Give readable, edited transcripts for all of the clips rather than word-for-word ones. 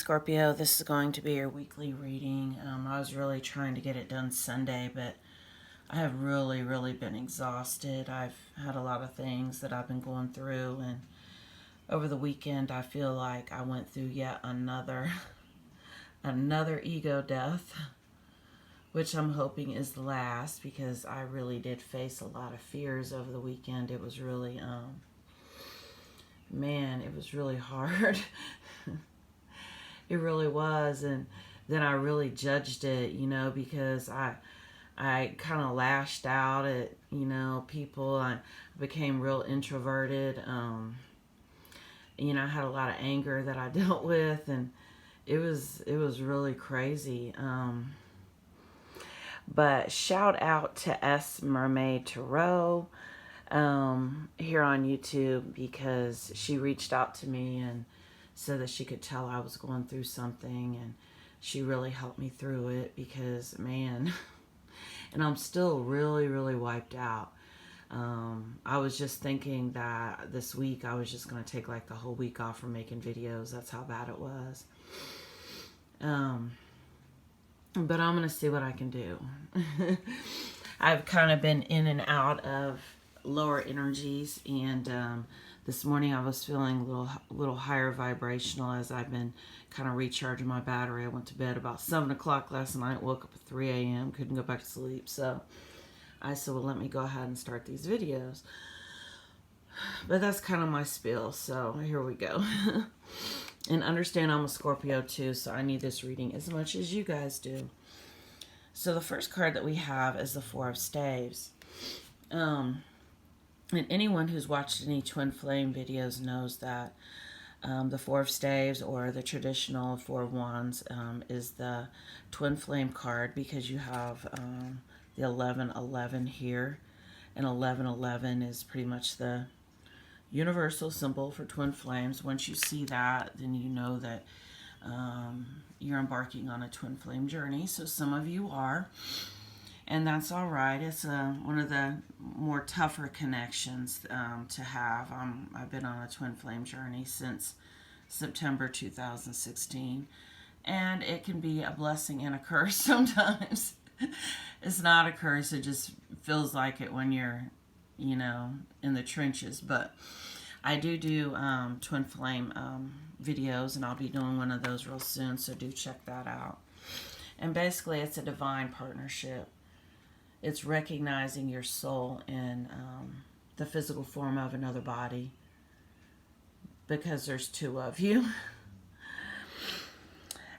Scorpio, this is going to be your weekly reading. I was really trying to get it done Sunday, but I have really been exhausted. I've had a lot of things that I've been going through, and over the weekend I feel like I went through yet another ego death, which I'm hoping is the last, because I really did face a lot of fears over the weekend. It was really man, it was really hard. It really was. And then I really judged it, because I kind of lashed out at, people. I became real introverted. I had a lot of anger that I dealt with, and it was really crazy. But shout out to S Mermaid Tarot here on YouTube, because she reached out to me and said that she could tell I was going through something, and she really helped me through it, because man, and I'm still really wiped out. I was just thinking that this week I was just going to take like the whole week off from making videos. That's how bad it was. But I'm going to see what I can do. I've kind of been in and out of lower energies, and this morning I was feeling a little higher vibrational as I've been kind of recharging my battery. I went to bed about 7 o'clock last night, woke up at 3 a.m., couldn't go back to sleep, so I said, well, let me go ahead and start these videos. But that's kind of my spiel, so here we go. And understand I'm a Scorpio too, so I need this reading as much as you guys do. So the first card that we have is the Four of Staves. And anyone who's watched any Twin Flame videos knows that the Four of Staves, or the traditional Four of Wands, is the Twin Flame card, because you have the 1111 here. And 1111 is pretty much the universal symbol for Twin Flames. Once you see that, then you know that you're embarking on a Twin Flame journey. So some of you are. And that's all right. It's one of the more tougher connections to have. I've been on a Twin Flame journey since September 2016. And it can be a blessing and a curse sometimes. It's not a curse. It just feels like it when you're, in the trenches. But I do Twin Flame videos, and I'll be doing one of those real soon. So do check that out. And basically, it's a divine partnership. It's recognizing your soul in the physical form of another body, because there's two of you.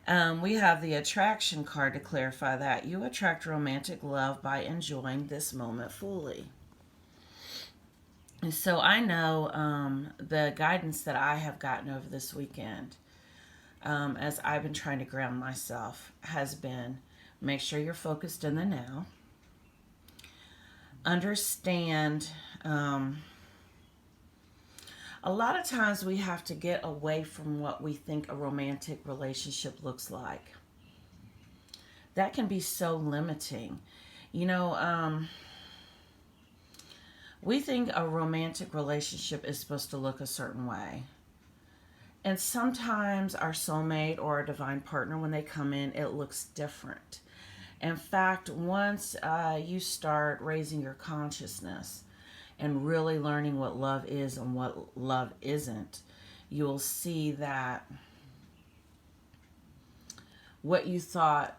We have the attraction card to clarify that. You attract romantic love by enjoying this moment fully. And so I know the guidance that I have gotten over this weekend, as I've been trying to ground myself, has been make sure you're focused in the now. Understand, a lot of times we have to get away from what we think a romantic relationship looks like. That can be so limiting. We think a romantic relationship is supposed to look a certain way. And sometimes our soulmate or our divine partner, when they come in, it looks different. In fact, once you start raising your consciousness and really learning what love is and what love isn't, you will see that what you thought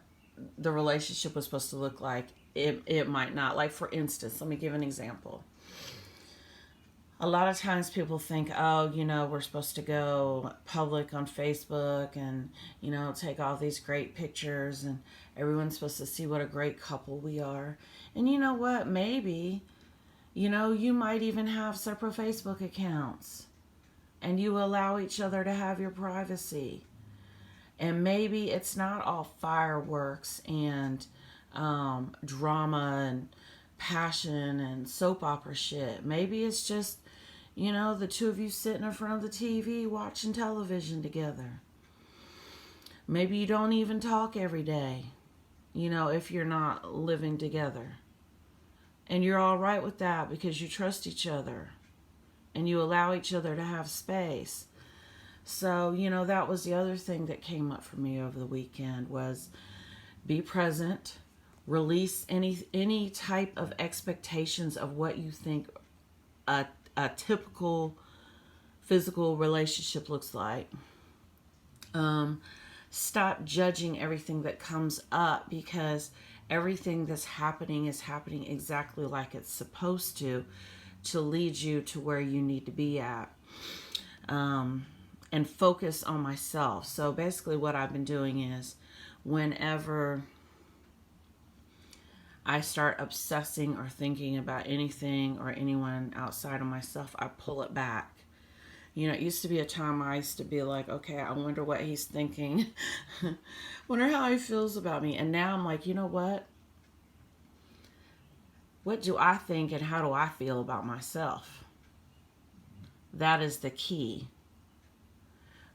the relationship was supposed to look like, it might not. Like, for instance, let me give an example. A lot of times people think, oh, we're supposed to go public on Facebook and, take all these great pictures, and everyone's supposed to see what a great couple we are. And you know what? Maybe, you might even have separate Facebook accounts, and you allow each other to have your privacy. And maybe it's not all fireworks and drama and passion and soap opera shit. Maybe it's just, the two of you sitting in front of the TV watching television together. Maybe you don't even talk every day, if you're not living together. And you're all right with that because you trust each other and you allow each other to have space. So, you know, that was the other thing that came up for me over the weekend was be present, release any type of expectations of what you think a, a typical physical relationship looks like. Um, Stop judging everything that comes up, because everything that's happening is happening exactly like it's supposed to lead you to where you need to be at. And focus on myself. So basically, what I've been doing is whenever I start obsessing or thinking about anything or anyone outside of myself, I pull it back. You know, it used to be a time I used to be like, okay, I wonder what he's thinking. Wonder how he feels about me. And now I'm like, you know what? What do I think and how do I feel about myself? That is the key.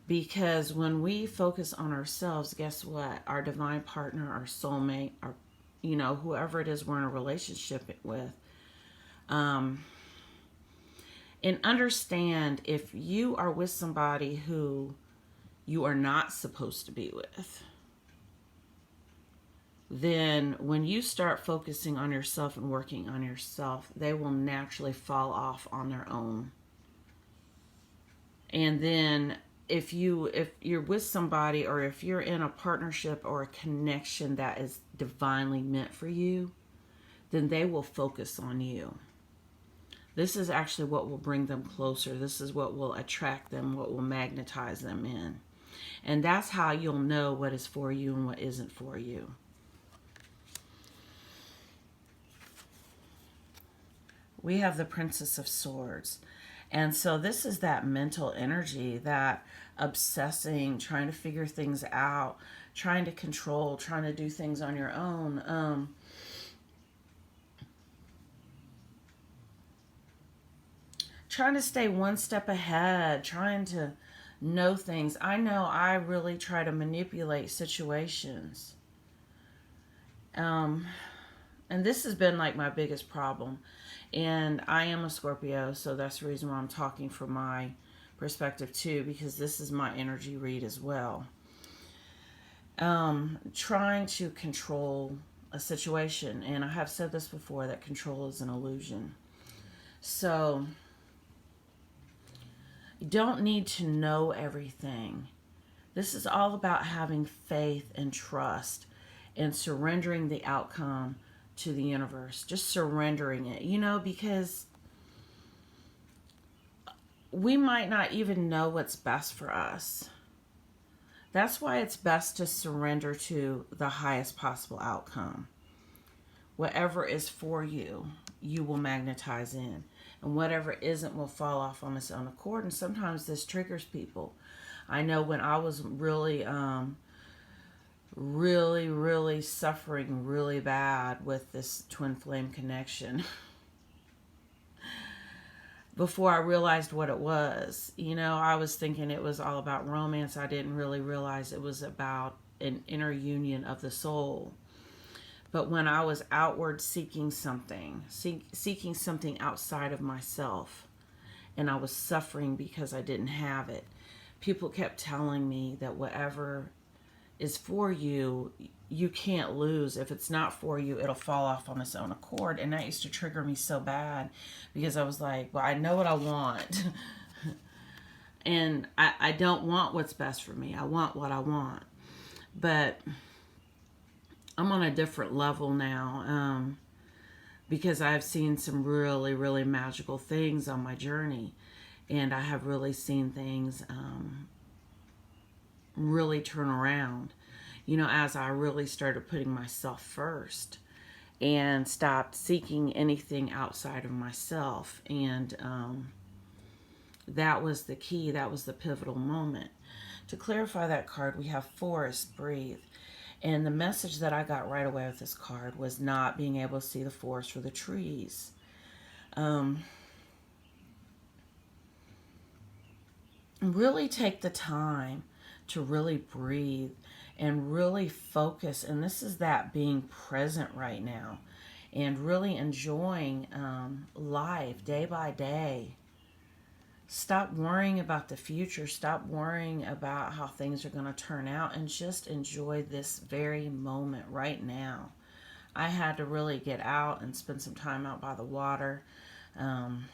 Because when we focus on ourselves, guess what? Our divine partner, our soulmate, our, you know, whoever it is we're in a relationship with, and understand if you are with somebody who you are not supposed to be with, then when you start focusing on yourself and working on yourself, they will naturally fall off on their own. And then if you're with somebody, or if you're in a partnership or a connection that is divinely meant for you, then they will focus on you. This is actually what will bring them closer. This is what will attract them, what will magnetize them in. And that's how you'll know what is for you and what isn't for you. We have the Princess of Swords. And so this is that mental energy, that obsessing, trying to figure things out, trying to control, trying to do things on your own. Trying to stay one step ahead, trying to know things. I know I really try to manipulate situations. And this has been like my biggest problem. And I am a Scorpio, so that's the reason why I'm talking from my perspective too, because this is my energy read as well. Trying to control a situation, and I have said this before, that control is an illusion. So you don't need to know everything. This is all about having faith and trust and surrendering the outcome to the universe, just surrendering it, you know, because we might not even know what's best for us. That's why it's best to surrender to the highest possible outcome. Whatever is for you, you will magnetize in. And whatever isn't will fall off on its own accord. And sometimes this triggers people. I know when I was really suffering really bad with this twin flame connection, before I realized what it was, you know, I was thinking it was all about romance. I didn't really realize it was about an inner union of the soul. But when I was outward seeking something, seeking something outside of myself, and I was suffering because I didn't have it, people kept telling me that whatever is for you, you can't lose. If it's not for you, it'll fall off on its own accord. And that used to trigger me so bad, because I was like, well, I know what I want. And I don't want what's best for me. I want what I want. But I'm on a different level now, because I've seen some really magical things on my journey. And I have really seen things really turn around, you know, as I really started putting myself first and stopped seeking anything outside of myself. And that was the key. That was the pivotal moment. To clarify that card, we have Forest, Breathe. And the message that I got right away with this card was not being able to see the forest for the trees. Really take the time to really breathe and really focus. And this is that being present right now and really enjoying life day by day. Stop worrying about the future. Stop worrying about how things are going to turn out and just enjoy this very moment right now. I had to really get out and spend some time out by the water. Um,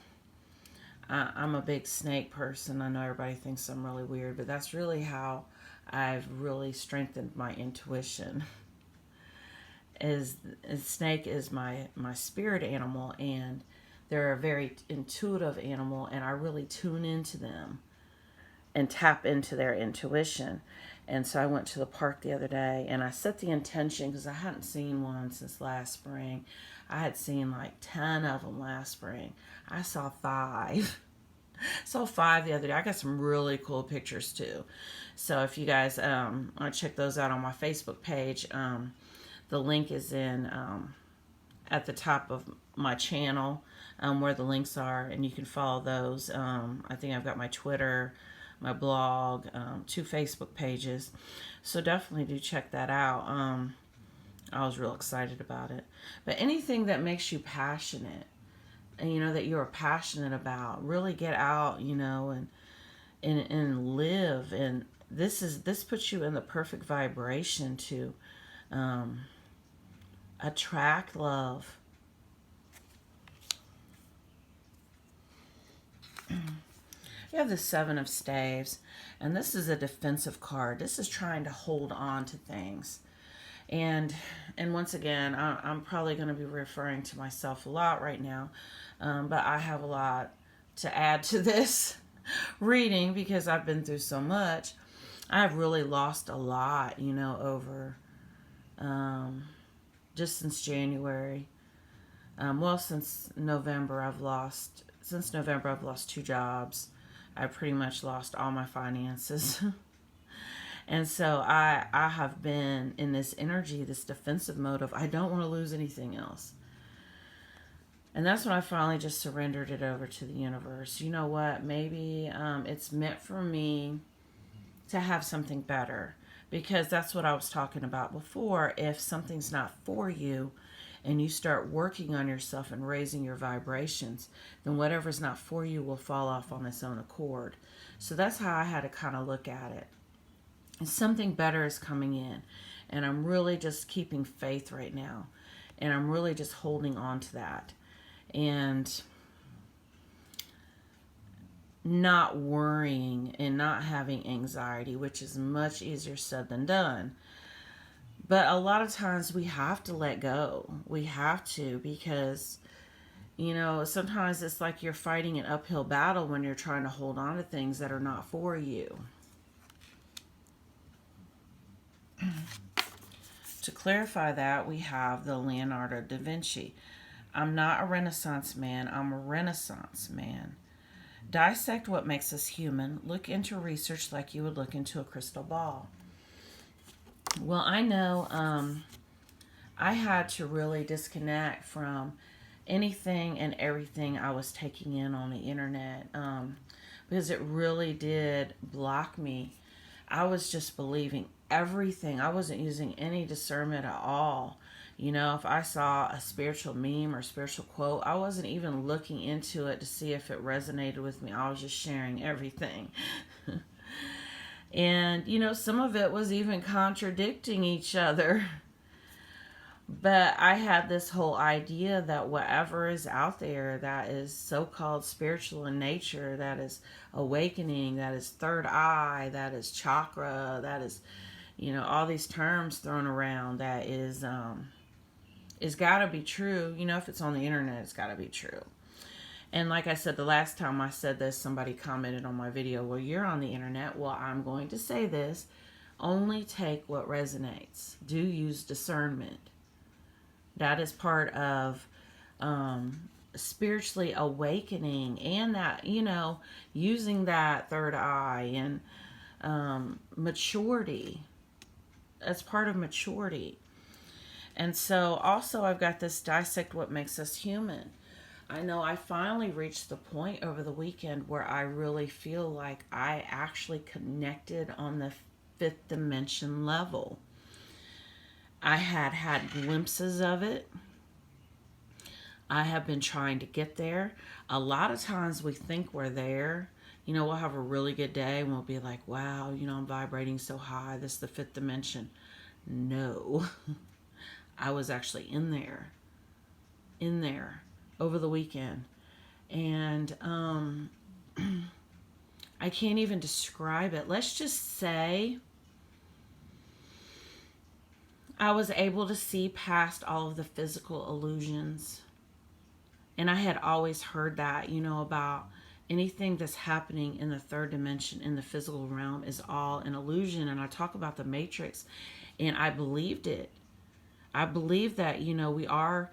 I'm a big snake person. I know everybody thinks I'm really weird, but that's really how I've really strengthened my intuition. Is snake is my spirit animal, and they're a very intuitive animal, and I really tune into them and tap into their intuition. And so I went to the park the other day and I set the intention because I hadn't seen one since last spring. I had seen like 10 of them last spring. I saw 5. Saw 5 the other day. I got some really cool pictures too. So if you guys want to check those out on my Facebook page, the link is in at the top of my channel where the links are, and you can follow those. I think I've got my Twitter, my blog, 2 Facebook pages. So definitely do check that out. I was real excited about it. But anything that makes you passionate, and that you're passionate about, really get out, and live. And this puts you in the perfect vibration to attract love. You have the 7 of Staves, and this is a defensive card. This is trying to hold on to things. And once again, I'm probably going to be referring to myself a lot right now, but I have a lot to add to this reading because I've been through so much. I've really lost a lot, over just since January. Since November, I've lost 2 jobs. I pretty much lost all my finances. And so I have been in this energy, this defensive mode of I don't want to lose anything else. And that's when I finally just surrendered it over to the universe. You know what? Maybe it's meant for me to have something better. Because that's what I was talking about before. If something's not for you, and you start working on yourself and raising your vibrations, then whatever's not for you will fall off on its own accord. So that's how I had to kind of look at it. And something better is coming in. And I'm really just keeping faith right now. And I'm really just holding on to that. And not worrying and not having anxiety, which is much easier said than done. But a lot of times we have to let go. We have to, because, sometimes it's like you're fighting an uphill battle when you're trying to hold on to things that are not for you. To clarify that, we have the Leonardo da Vinci. I'm not a Renaissance man. I'm a Renaissance man. Dissect what makes us human. Look into research like you would look into a crystal ball. Well, I know I had to really disconnect from anything and everything I was taking in on the internet because it really did block me. I was just believing everything. I wasn't using any discernment at all. If I saw a spiritual meme or spiritual quote, I wasn't even looking into it to see if it resonated with me. I was just sharing everything. And, some of it was even contradicting each other. But I had this whole idea that whatever is out there that is so-called spiritual in nature, that is awakening, that is third eye, that is chakra, that is, all these terms thrown around, that is got to be true. If it's on the internet, it's got to be true. And like I said, the last time I said this, somebody commented on my video, well, you're on the internet. Well, I'm going to say this. Only take what resonates. Do use discernment. That is part of spiritually awakening, and that, using that third eye and maturity. That's part of maturity. And so also I've got this dissect what makes us human. I know I finally reached the point over the weekend where I really feel like I actually connected on the 5th dimension level. I had glimpses of it. I have been trying to get there. A lot of times we think we're there, You know, we'll have a really good day and we'll be like, wow, you know, I'm vibrating so high. This is the fifth dimension. No, I was actually in there over the weekend. And I can't even describe it. Let's just say I was able to see past all of the physical illusions. And I had always heard that, you know, about anything that's happening in the third dimension, in the physical realm, is all an illusion. And I talk about the matrix, and I believed it. I believe that, you know, we are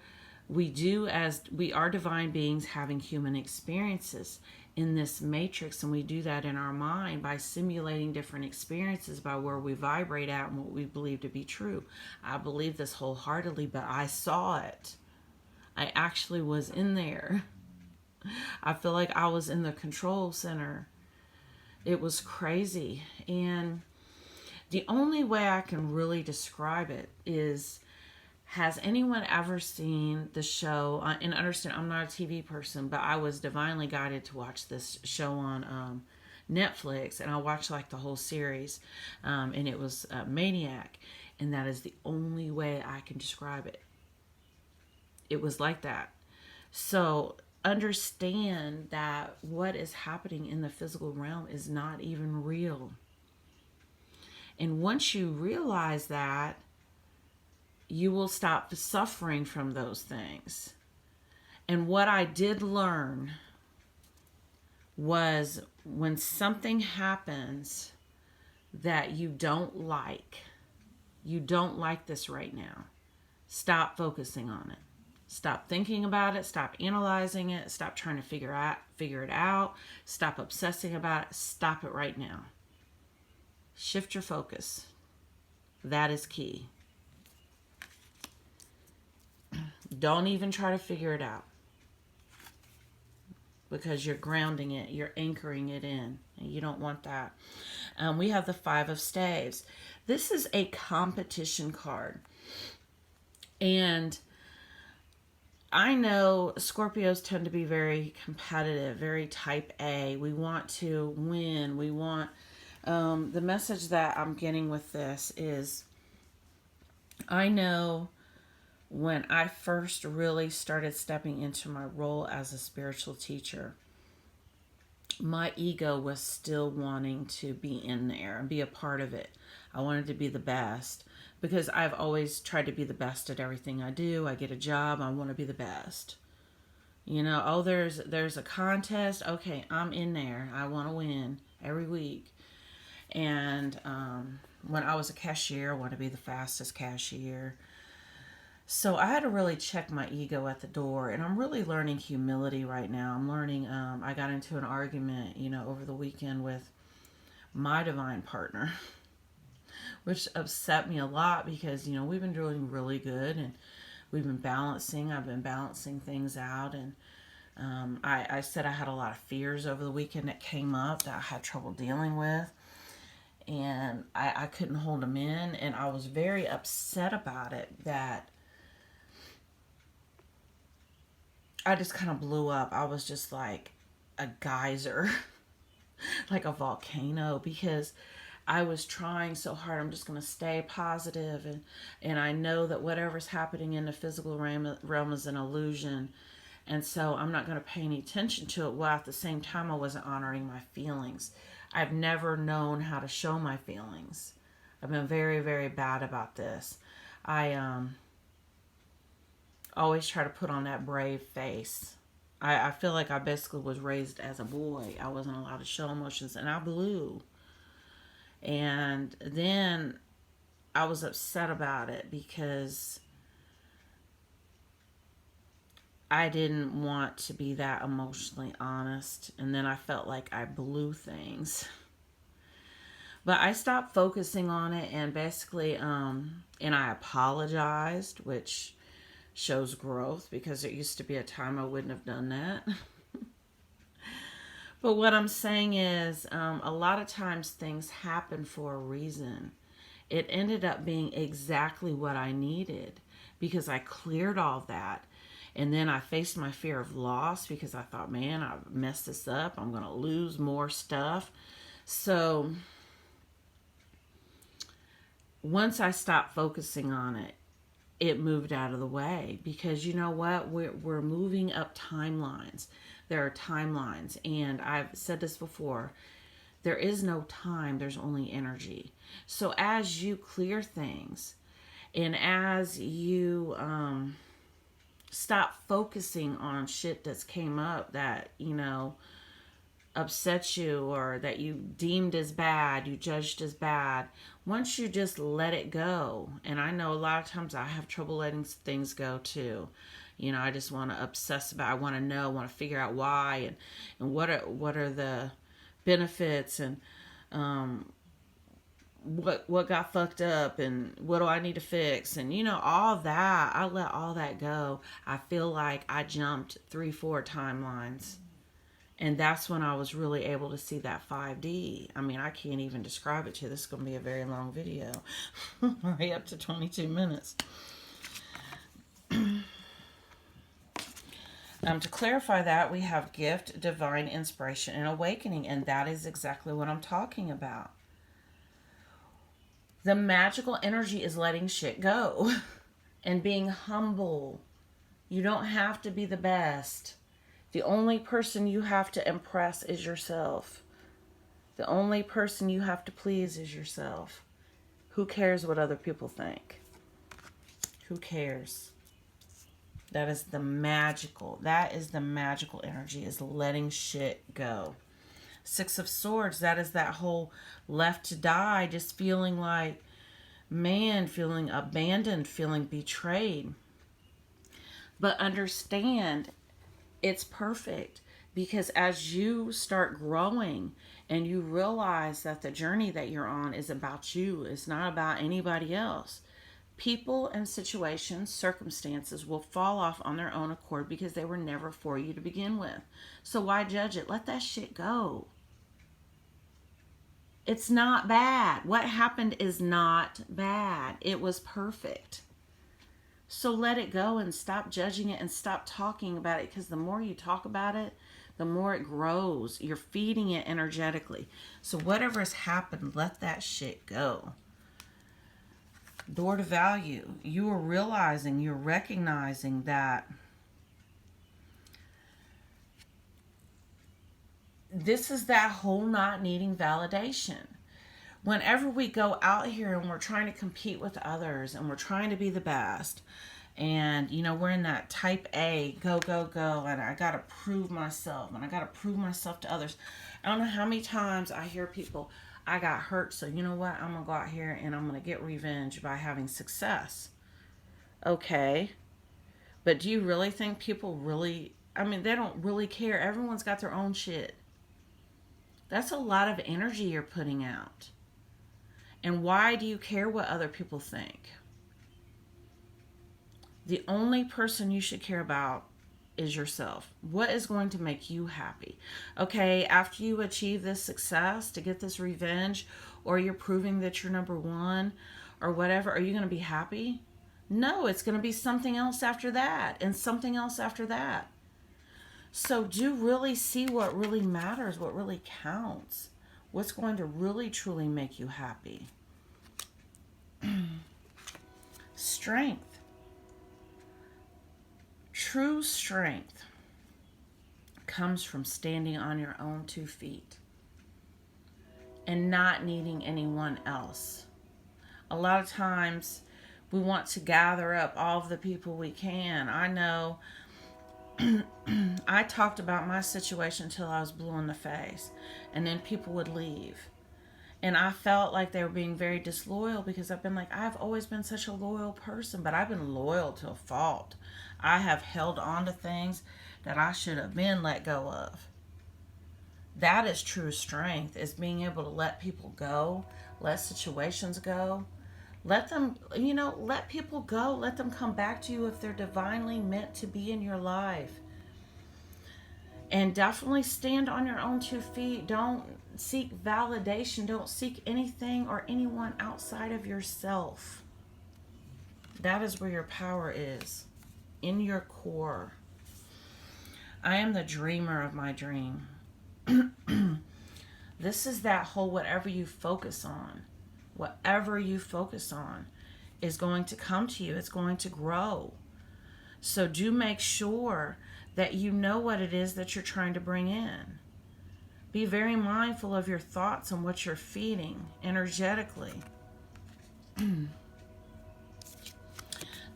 divine beings having human experiences in this matrix, and we do that in our mind by simulating different experiences by where we vibrate at and what we believe to be true. I believe this wholeheartedly, but I saw it. I actually was in there. I feel like I was in the control center. It was crazy. And the only way I can really describe it is, has anyone ever seen the show? And understand, I'm not a TV person, but I was divinely guided to watch this show on Netflix, and I watched like the whole series, and it was Maniac, and that is the only way I can describe it. It was like that. So understand that what is happening in the physical realm is not even real. And once you realize that, you will stop suffering from those things. And what I did learn was, when something happens that you don't like this right now, stop focusing on it. Stop thinking about it. Stop analyzing it. Stop trying to figure it out. Stop obsessing about it. Stop it right now. Shift your focus. That is key. Don't even try to figure it out, because you're grounding it. You're anchoring it in. And you don't want that. We have the Five of Staves. This is a competition card. And I know Scorpios tend to be very competitive, very type A. We want to win. We want, the message that I'm getting with this is, I know when I first really started stepping into my role as a spiritual teacher, my ego was still wanting to be in there and be a part of it. I wanted to be the best, because I've always tried to be the best at everything I do. I get a job, I want to be the best. You know, oh, there's a contest. Okay, I'm in there. I want to win every week. And when I was a cashier, I want to be the fastest cashier. So I had to really check my ego at the door, and I'm really learning humility right now. I'm learning, I got into an argument, you know, over the weekend with my divine partner, which upset me a lot, because, you know, we've been doing really good, and we've been balancing. I've been balancing things out, and I said I had a lot of fears over the weekend that came up that I had trouble dealing with, and I couldn't hold them in, and I was very upset about it, that I just kind of blew up. I was just like a geyser, like a volcano, because I was trying so hard. I'm just going to stay positive, and I know that whatever's happening in the physical realm is an illusion, and so I'm not going to pay any attention to it. While at the same time, I wasn't honoring my feelings. I've never known how to show my feelings. I've been very, very bad about this. I always try to put on that brave face. I feel like I basically was raised as a boy. I wasn't allowed to show emotions, and I blew. And then I was upset about it, because I didn't want to be that emotionally honest. And then I felt like I blew things. But I stopped focusing on it, and basically, and I apologized, which shows growth, because there used to be a time I wouldn't have done that. But what I'm saying is, a lot of times things happen for a reason. It ended up being exactly what I needed, because I cleared all that. And then I faced my fear of loss because I thought, man, I messed this up. I'm going to lose more stuff. So once I stopped focusing on it, it moved out of the way, because you know what? We're moving up timelines. There are timelines. And I've said this before. There is no time. There's only energy. So as you clear things, and as you stop focusing on shit that's came up that, you know, upset you, or that you deemed as bad, you judged as bad, once you just let it go, and I know a lot of times I have trouble letting things go too. You know, I just want to obsess about, I want to know, I want to figure out why, and what are the benefits, and what got fucked up, and what do I need to fix, and you know, all that. I let all that go. I feel like I jumped 3-4 timelines, and that's when I was really able to see that 5D. I mean, I can't even describe it to you. This is going to be a very long video. Right up to 22 minutes. To clarify that, we have gift, divine inspiration, and awakening, and that is exactly what I'm talking about. The magical energy is letting shit go and being humble. You don't have to be the best. The only person you have to impress is yourself. The only person you have to please is yourself. Who cares what other people think? Who cares? That is the magical energy, is letting shit go. 6 of Swords, that is that whole left to die, just feeling like, man, feeling abandoned, feeling betrayed. But understand, it's perfect, because as you start growing and you realize that the journey that you're on is about you, it's not about anybody else. People and situations, circumstances will fall off on their own accord because they were never for you to begin with. So why judge it? Let that shit go. It's not bad. What happened is not bad. It was perfect. So let it go and stop judging it and stop talking about it, because the more you talk about it, the more it grows. You're feeding it energetically. So whatever has happened, let that shit go. Door to value. You are realizing, you're recognizing that this is that whole not needing validation. Whenever we go out here and we're trying to compete with others and we're trying to be the best, and you know, we're in that type A, go, go, go, and I got to prove myself, and I got to prove myself to others. I don't know how many times I hear people, I got hurt, so you know what, I'm going to go out here and I'm going to get revenge by having success. Okay. But do you really think people really, I mean, they don't really care. Everyone's got their own shit. That's a lot of energy you're putting out. And why do you care what other people think? The only person you should care about is yourself. What is going to make you happy? Okay, after you achieve this success, to get this revenge, or you're proving that you're number one, or whatever, are you going to be happy? No, it's going to be something else after that, and something else after that. So do really see what really matters, what really counts. What's going to really truly make you happy? Strength. True strength comes from standing on your own 2 feet and not needing anyone else. A lot of times we want to gather up all of the people we can. I know I talked about my situation until I was blue in the face, and then people would leave. And I felt like they were being very disloyal, because I've been like, I've always been such a loyal person, but I've been loyal to a fault. I have held on to things that I should have been let go of. That is true strength, is being able to let people go, let situations go. Let them, you know, let people go. Let them come back to you if they're divinely meant to be in your life. And definitely stand on your own 2 feet. Don't seek validation. Don't seek anything or anyone outside of yourself. That is where your power is. in your core. I am the dreamer of my dream. This is that whole whatever you focus on is going to come to you. It's going to grow. So do make sure that you know what it is that you're trying to bring in. Be very mindful of your thoughts and what you're feeding energetically.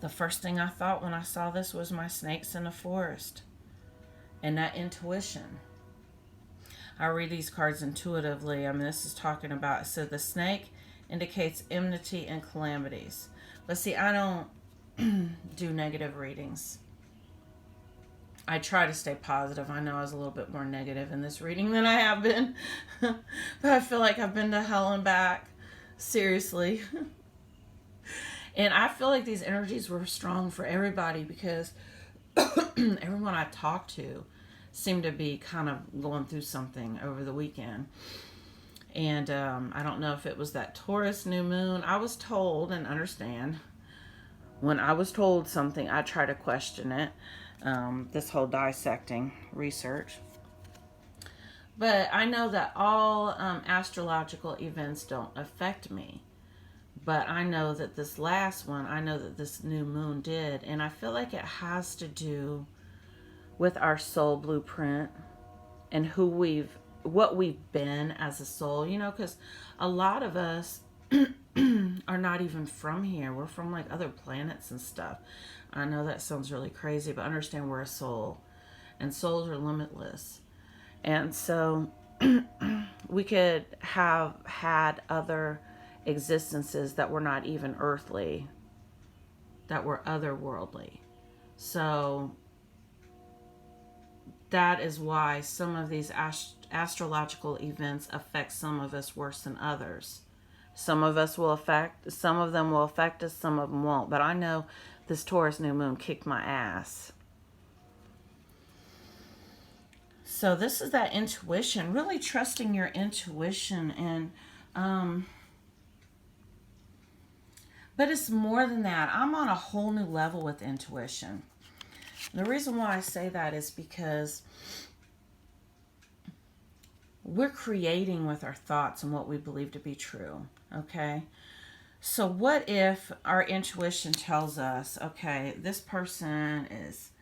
The first thing I thought when I saw this was my snakes in the forest and that intuition. I read these cards intuitively. I mean, this is talking about, it said the snake indicates enmity and calamities. But see, I don't do negative readings. I try to stay positive. I know I was a little bit more negative in this reading than I have been. But I feel like I've been to hell and back. Seriously. And I feel like these energies were strong for everybody because everyone I talked to seemed to be kind of going through something over the weekend. And I don't know if it was that Taurus new moon. I was told, and understand, when I was told something, I try to question it. This whole dissecting research. But I know that all astrological events don't affect me. But I know that this last one, I know that this new moon did. And I feel like it has to do with our soul blueprint and what we've been as a soul. You know, because a lot of us are not even from here. We're from like other planets and stuff. I know that sounds really crazy, but understand we're a soul. And souls are limitless. And so we could have had other existences that were not even earthly, that were otherworldly. So that is why some of these astrological events affect some of us worse than others. Some of them will affect us, some of them won't. But I know this Taurus new moon kicked my ass. So this is that intuition, really trusting your intuition. And but it's more than that. I'm on a whole new level with intuition. And the reason why I say that is because we're creating with our thoughts and what we believe to be true. Okay? So what if our intuition tells us, okay, this person is,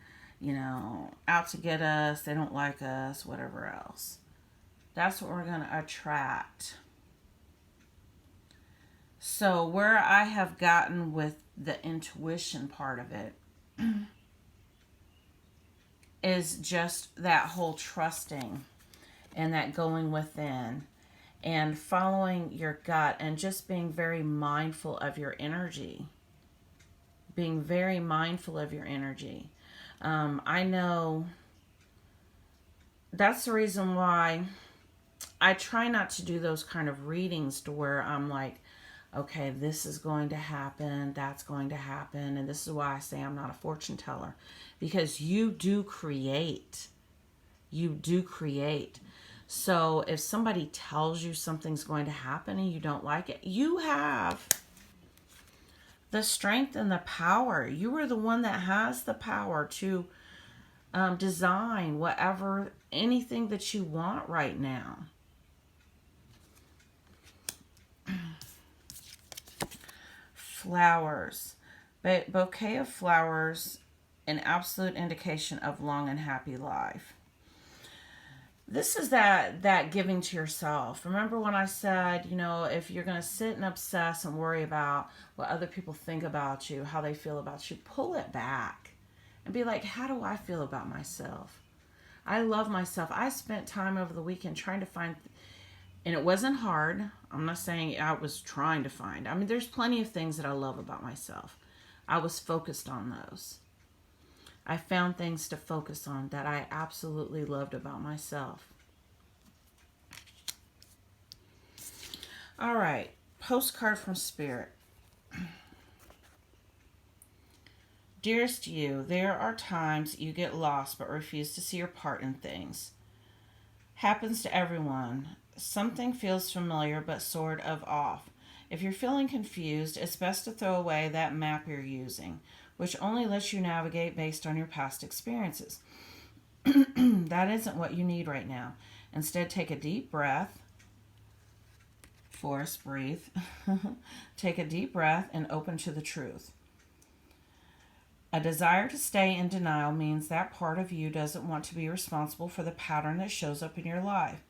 out to get us, they don't like us, whatever else. That's what we're going to attract. So where I have gotten with the intuition part of it is just that whole trusting and that going within and following your gut and just being very mindful of your energy. Being very mindful of your energy. I know that's the reason why I try not to do those kind of readings to where I'm like, okay, this is going to happen, that's going to happen. And this is why I say I'm not a fortune teller. Because you do create. You do create. So if somebody tells you something's going to happen and you don't like it, you have the strength and the power. You are the one that has the power to design anything that you want right now. Flowers. Bouquet of flowers, an absolute indication of long and happy life. This is that giving to yourself. Remember when I said, if you're going to sit and obsess and worry about what other people think about you, how they feel about you, pull it back and be like, how do I feel about myself? I love myself. I spent time over the weekend trying to find, and it wasn't hard. I'm not saying I was trying to find. I mean, there's plenty of things that I love about myself. I was focused on those. I found things to focus on that I absolutely loved about myself. All right, postcard from Spirit. Dearest you, there are times you get lost but refuse to see your part in things. Happens to everyone. Something feels familiar but sort of off. If you're feeling confused, it's best to throw away that map you're using. which only lets you navigate based on your past experiences. That isn't what you need right now. Instead, take a deep breath. Forrest, breathe. Take a deep breath and open to the truth. A desire to stay in denial means that part of you doesn't want to be responsible for the pattern that shows up in your life.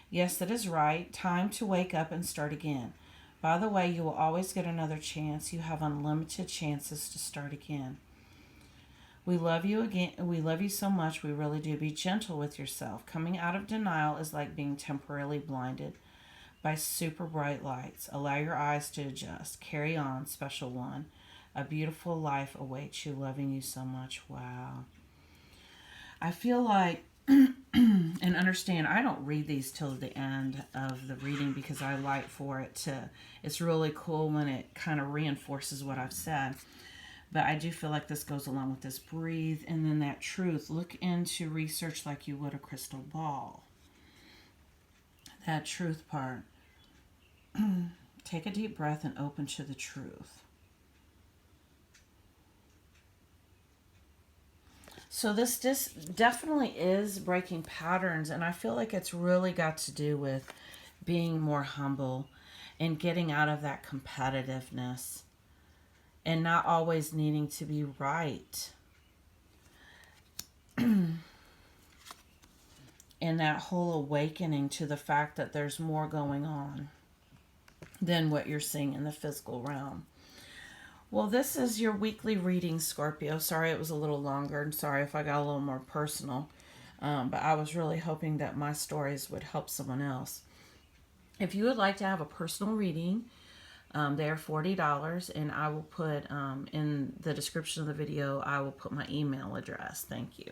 Yes, that is right. Time to wake up and start again. By the way, you will always get another chance. You have unlimited chances to start again. We love you again. We love you so much. We really do. Be gentle with yourself. Coming out of denial is like being temporarily blinded by super bright lights. Allow your eyes to adjust. Carry on, special one. A beautiful life awaits you. Loving you so much. Wow. I feel like, and understand, I don't read these till the end of the reading because I like for it to, it's really cool when it kind of reinforces what I've said. But I do feel like this goes along with this. Breathe, and then that truth. Look into research like you would a crystal ball. That truth part. Take a deep breath and open to the truth. So this definitely is breaking patterns, and I feel like it's really got to do with being more humble and getting out of that competitiveness and not always needing to be right. And that whole awakening to the fact that there's more going on than what you're seeing in the physical realm. Well, this is your weekly reading, Scorpio. Sorry it was a little longer, and sorry if I got a little more personal. But I was really hoping that my stories would help someone else. If you would like to have a personal reading, they are $40, and I will put in the description of the video, I will put my email address. Thank you.